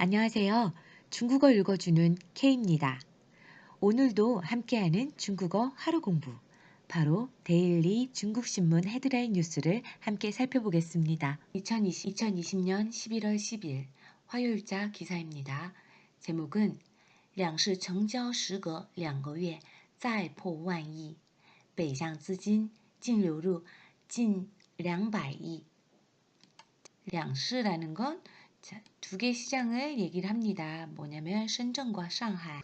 안녕하세요. 중국어 읽어주는 K입니다. 오늘도 함께하는 중국어 하루 공부. 바로 데일리 중국신문 헤드라인 뉴스를 함께 살펴보겠습니다. 2020년 11월 10일 화요일자 기사입니다. 제목은 两市成交时隔2个月再破万亿，北向资金净流入近200亿。 两市라는 건 두 개 시장을 얘기를 합니다. 뭐냐면深圳과 상하이,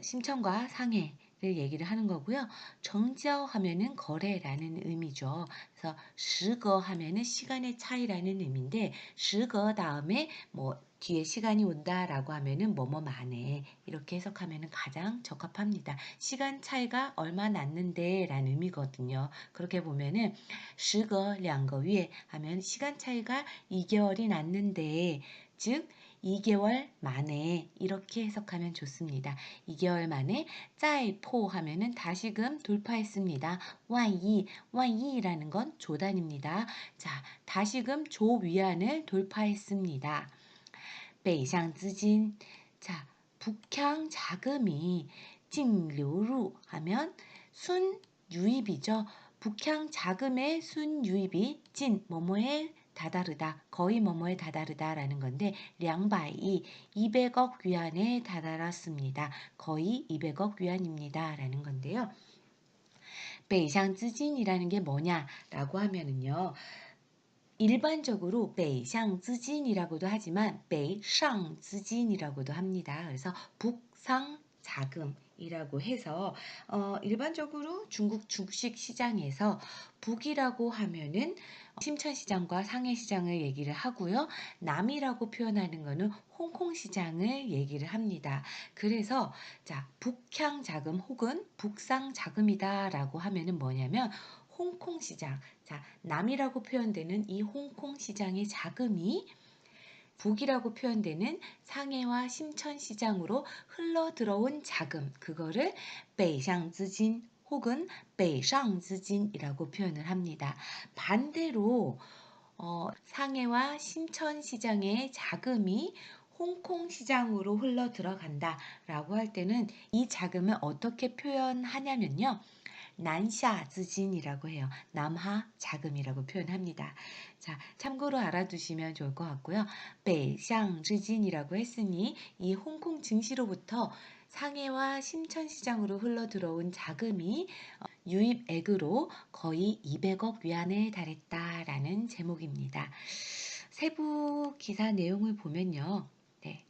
심천과 상해를 얘기를 하는 거고요. 정지ao 하면은 거래라는 의미죠. 그래서 时隔 하면은 시간의 차이라는 의미인데 时隔 다음에 뭐 뒤에 시간이 온다라고 하면은 뭐뭐 만에 이렇게 해석하면은 가장 적합합니다. 시간 차이가 얼마 났는데 라는 의미거든요. 그렇게 보면은 时隔 2个月 하면 시간 차이가 2개월이 났는데 즉 2개월 만에 이렇게 해석하면 좋습니다. 2개월 만에 再破 하면은 다시금 돌파했습니다. 완이라는 건 조단입니다. 자, 다시금 조위안을 돌파했습니다. 北向资金, 자, 북향 자금이 净流入 하면 순유입이죠. 북향 자금의 순유입이 진 뭐뭐에 다다르다, 거의 뭐뭐에 다다르다라는 건데 200이 200억 위안에 다다랐습니다. 거의 200억 위안입니다. 라는 건데요. 北向资金이라는 게 뭐냐라고 하면은요. 일반적으로 北向资金이라고도 하지만 北上资金이라고도 합니다. 그래서 북상 자금이라고 해서 일반적으로 중국 주식 시장에서 북이라고 하면은 심천시장과 상해시장을 얘기를 하고요. 남이라고 표현하는 거는 홍콩 시장을 얘기를 합니다. 그래서 자, 북향 자금 혹은 북상 자금이다 라고 하면은 뭐냐면 홍콩 시장, 자, 남이라고 표현되는 이 홍콩 시장의 자금이 북이라고 표현되는 상해와 심천 시장으로 흘러 들어온 자금, 그거를 北向资金 혹은 北上资金이라고 표현을 합니다. 반대로 상해와 심천 시장의 자금이 홍콩 시장으로 흘러 들어간다라고 할 때는 이 자금을 어떻게 표현하냐면요. 난샤资金이라고 해요. 남하 자금이라고 표현합니다. 자, 참고로 알아두시면 좋을 것 같고요. 北向资金이라고 했으니 이 홍콩 증시로부터 상해와 심천시장으로 흘러 들어온 자금이 유입액으로 거의 200억 위안에 달했다라는 제목입니다. 세부 기사 내용을 보면요. 네.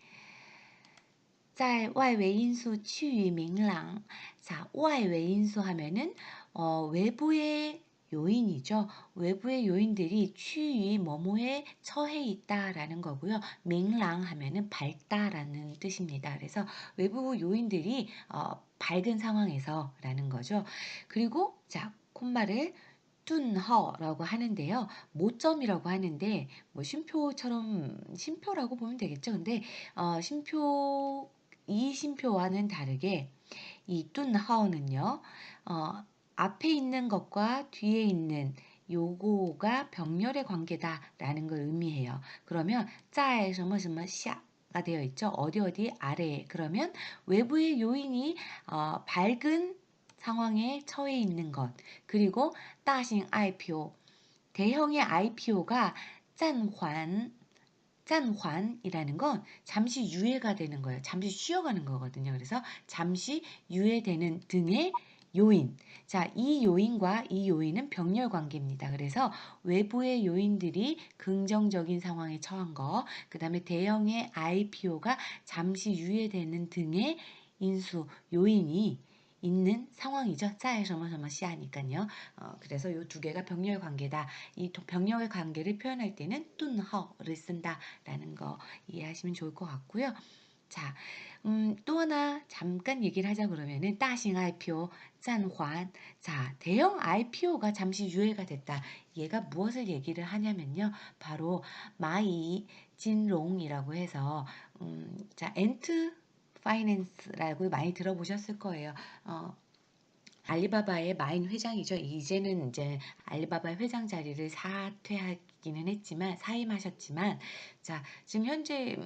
在外围因素趋于明朗. 자, 外围因素 하면은 외부의 요인이죠. 외부의 요인들이趋于뭐뭐에 처해 있다라는 거고요.明朗 하면은 밝다라는 뜻입니다. 그래서 외부 요인들이 밝은 상황에서라는 거죠. 그리고 자, 콧말을 둔허라고 하는데요. 모점이라고 하는데 뭐 쉼표라고 보면 되겠죠. 근데 이 쉼표와는 다르게 이 둔하오는요. 앞에 있는 것과 뒤에 있는 요거가 병렬의 관계다라는 걸 의미해요. 그러면 在什么什么下가 되어 있죠. 어디 아래에. 그러면 외부의 요인이 밝은 상황에 처해 있는 것. 그리고 大型 IPO, 대형의 IPO가 暂缓이라는 건 잠시 유예가 되는 거예요. 잠시 쉬어가는 거거든요. 그래서 잠시 유예되는 등의 요인. 자, 이 요인과 이 요인은 병렬 관계입니다. 그래서 외부의 요인들이 긍정적인 상황에 처한 거, 그 다음에 대형의 IPO가 잠시 유예되는 등의 인수, 요인이 있는 상황이죠. 在什么什么下니까요. 그래서 이 두 개가 병렬 관계다. 이 병렬 관계를 표현할 때는 뚠허를 쓴다라는 거 이해하시면 좋을 것 같고요. 자, 또 하나 잠깐 얘기를 하자 그러면은 大型 IPO 暂缓. 자, 대형 IPO가 잠시 유예가 됐다. 얘가 무엇을 얘기를 하냐면요. 바로 마이 진롱이라고 해서 자, 엔트 파이낸스라고 많이 들어보셨을 거예요. 알리바바의 마인 회장이죠. 이제는 이제 알리바바 회장 자리를 사퇴하기는 했지만 사임하셨지만 자, 지금 현재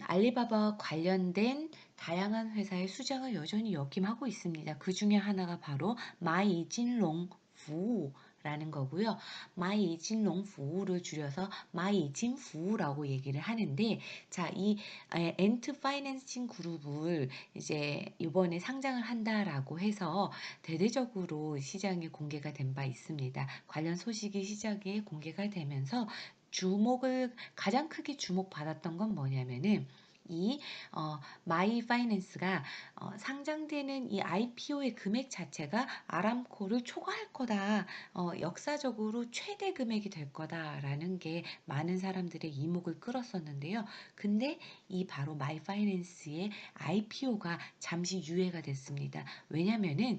알리바바와 관련된 다양한 회사의 수장을 여전히 역임하고 있습니다. 그 중에 하나가 바로 마이진롱 부라는 거고요. 마이진롱 부를 줄여서 마이진 부라고 얘기를 하는데 자, 이 엔트 파이낸싱 그룹을 이제 이번에 상장을 한다라고 해서 대대적으로 시장에 공개가 된 바 있습니다. 관련 소식이 시장에 공개가 되면서 가장 크게 주목받았던 건 뭐냐면은 이 마이 파이낸스가 상장되는 이 IPO의 금액 자체가 아람코를 초과할 거다. 역사적으로 최대 금액이 될 거다라는 게 많은 사람들의 이목을 끌었었는데요. 근데 이 바로 마이 파이낸스의 IPO가 잠시 유예가 됐습니다. 왜냐면은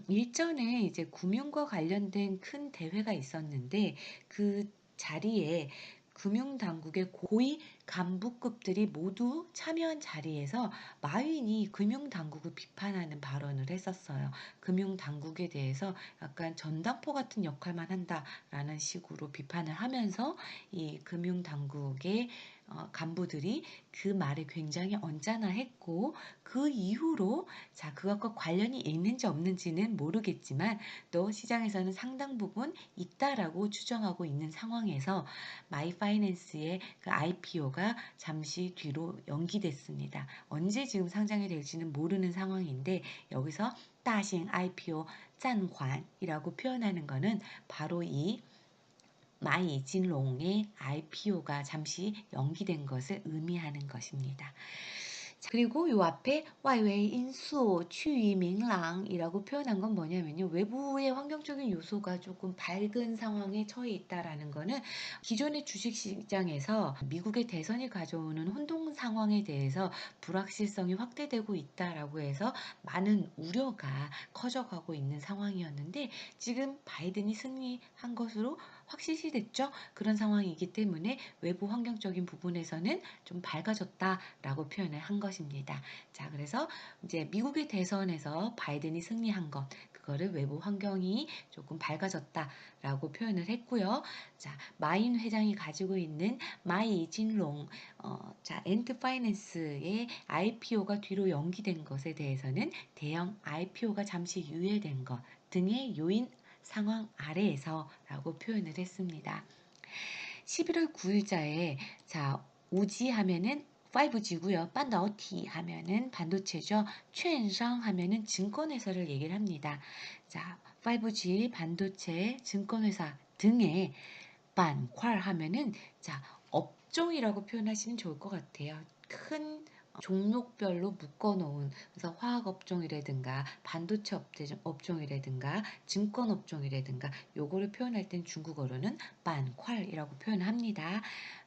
일전에 이제 금융과 관련된 큰 대회가 있었는데 그 자리에 금융당국의 고위 간부급들이 모두 참여한 자리에서 마윈이 금융당국을 비판하는 발언을 했었어요. 금융당국에 대해서 약간 전당포 같은 역할만 한다라는 식으로 비판을 하면서 이 금융당국의 간부들이 그 말에 굉장히 언짢아했고 그 이후로 자 그것과 관련이 있는지 없는지는 모르겠지만 또 시장에서는 상당 부분 있다라고 추정하고 있는 상황에서 마이파이낸스의 그 IPO가 잠시 뒤로 연기됐습니다. 언제 지금 상장이 될지는 모르는 상황인데 여기서 따싱 IPO 짠환이라고 표현하는 것은 바로 이 마이진롱의 IPO가 잠시 연기된 것을 의미하는 것입니다. 그리고 요 앞에 와이웨이 인수 취위민랑이라고 표현한 건 뭐냐면요. 외부의 환경적인 요소가 조금 밝은 상황에 처해 있다라는 거는 기존의 주식시장에서 미국의 대선이 가져오는 혼동 상황에 대해서 불확실성이 확대되고 있다라고 해서 많은 우려가 커져가고 있는 상황이었는데 지금 바이든이 승리한 것으로 확실시 됐죠. 그런 상황이기 때문에 외부 환경적인 부분에서는 좀 밝아졌다라고 표현을 한 것입니다. 자, 그래서 이제 미국의 대선에서 바이든이 승리한 것, 그거를 외부 환경이 조금 밝아졌다라고 표현을 했고요. 자, 마인 회장이 가지고 있는 마이진롱, 자, 엔트 파이낸스의 IPO가 뒤로 연기된 것에 대해서는 대형 IPO가 잠시 유예된 것 등의 요인 상황 아래에서라고 표현을 했습니다. 11월 9일자에 자 우지 하면은 5G고요. 반도티 하면은 반도체죠.券商 하면은 증권회사를 얘기를 합니다. 자 5G 반도체 증권회사 등의 반块 하면은 자 업종이라고 표현하시면 좋을 것 같아요. 큰 종목별로 묶어놓은 그래서 화학업종이라든가 반도체 업종이라든가 증권업종이라든가 요거를 표현할 땐 중국어로는 반块이라고 표현합니다.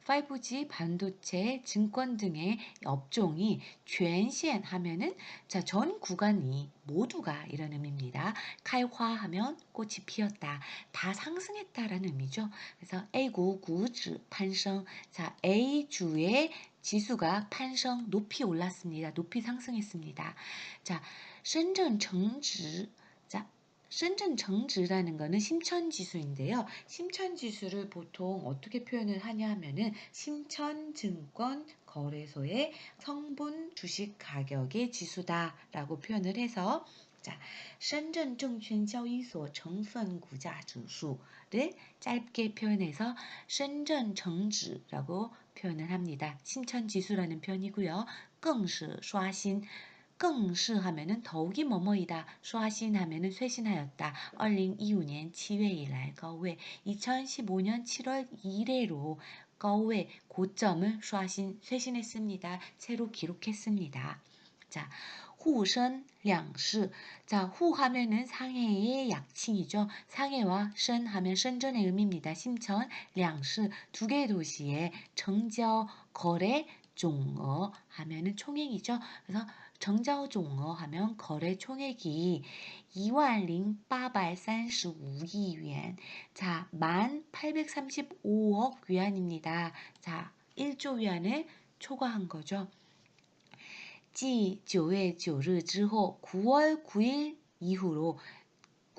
5G 반도체 증권 등의 업종이全线 하면은 자, 전 구간이 모두가 이런 의미입니다.开花하면 꽃이 피었다. 다 상승했다라는 의미죠. 그래서 A구 구지攀升 자, A주의 지수가攀升 높이 올랐습니다. 높이 상승했습니다. 자, 深圳成指 자, 深圳成指라는 거는 심천지수인데요. 심천지수를 보통 어떻게 표현을 하냐 하면은 심천증권 거래소의 성분 주식 가격의 지수다라고 표현을 해서 자, 深圳证券交易所 成分股价指数를 짧게 표현해서 深圳成指라고 표현을 합니다. 심천지수라는 표현이고요. 更是刷新 更是 하면은 더욱이 뭐뭐이다. 刷新 하면은 쇄신하였다. 2025년 7월 以来 高位 2015년 7월 이래로 高位 고점을 刷新 쇄신했습니다. 새로 기록했습니다. 자, 후선 량시. 자, 후 하면은 상해의 약칭이죠. 상해와 선 하면深圳의 의미입니다. 심천, 량시 두 개의 도시의成交 거래 종어 하면은 총액이죠. 그래서 정자종어 하면 거래 총액이 20,835亿元. 자, 1835억 위안입니다. 자, 1조 위안을 초과한 거죠. 继9月9日之后 9월 9일 이후로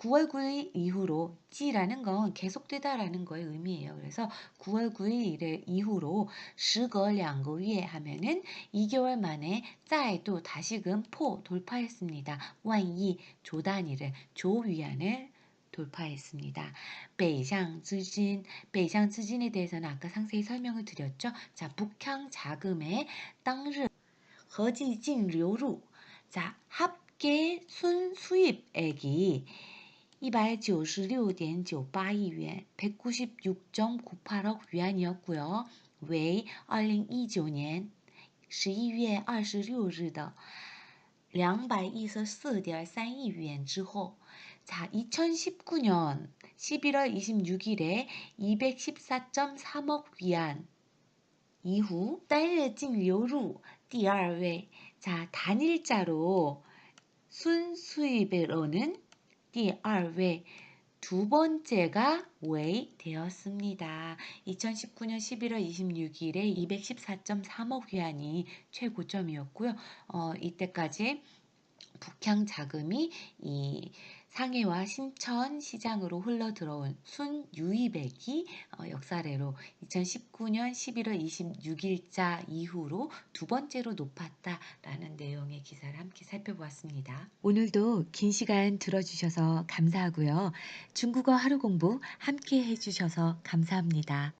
9월 9일 이후로 찌라는 건 계속되다라는 거의 의미예요. 그래서 9월 9일 이후로 时隔2个月 하면은 2개월 만에 再또 다시금 포 돌파했습니다. 万亿 조단위를 조위안을 돌파했습니다. 베이샹资진, 베이샹资진에 대해서는 아까 상세히 설명을 드렸죠. 자, 북향 자금의 当日 合计净流入 자, 합계 순수입액이 296.98亿元, 196.98억 위안이었고요. 为2019年 11月26日的 214.3亿元 之后, 자, 2019년 11월 26일에 214.3억 위안 이후 单日净流入 第二位. 자, 단일자로 순수입으로는 第二位, 두 번째가 웨이 되었습니다. 2019년 11월 26일에 214.3억 위안이 최고점이었고요. 이때까지 북향 자금이 이 상해와 신천 시장으로 흘러들어온 순유입액이 역사례로 2019년 11월 26일자 이후로 두 번째로 높았다라는 내용의 기사를 함께 살펴보았습니다. 오늘도 긴 시간 들어주셔서 감사하고요. 중국어 하루 공부 함께 해주셔서 감사합니다.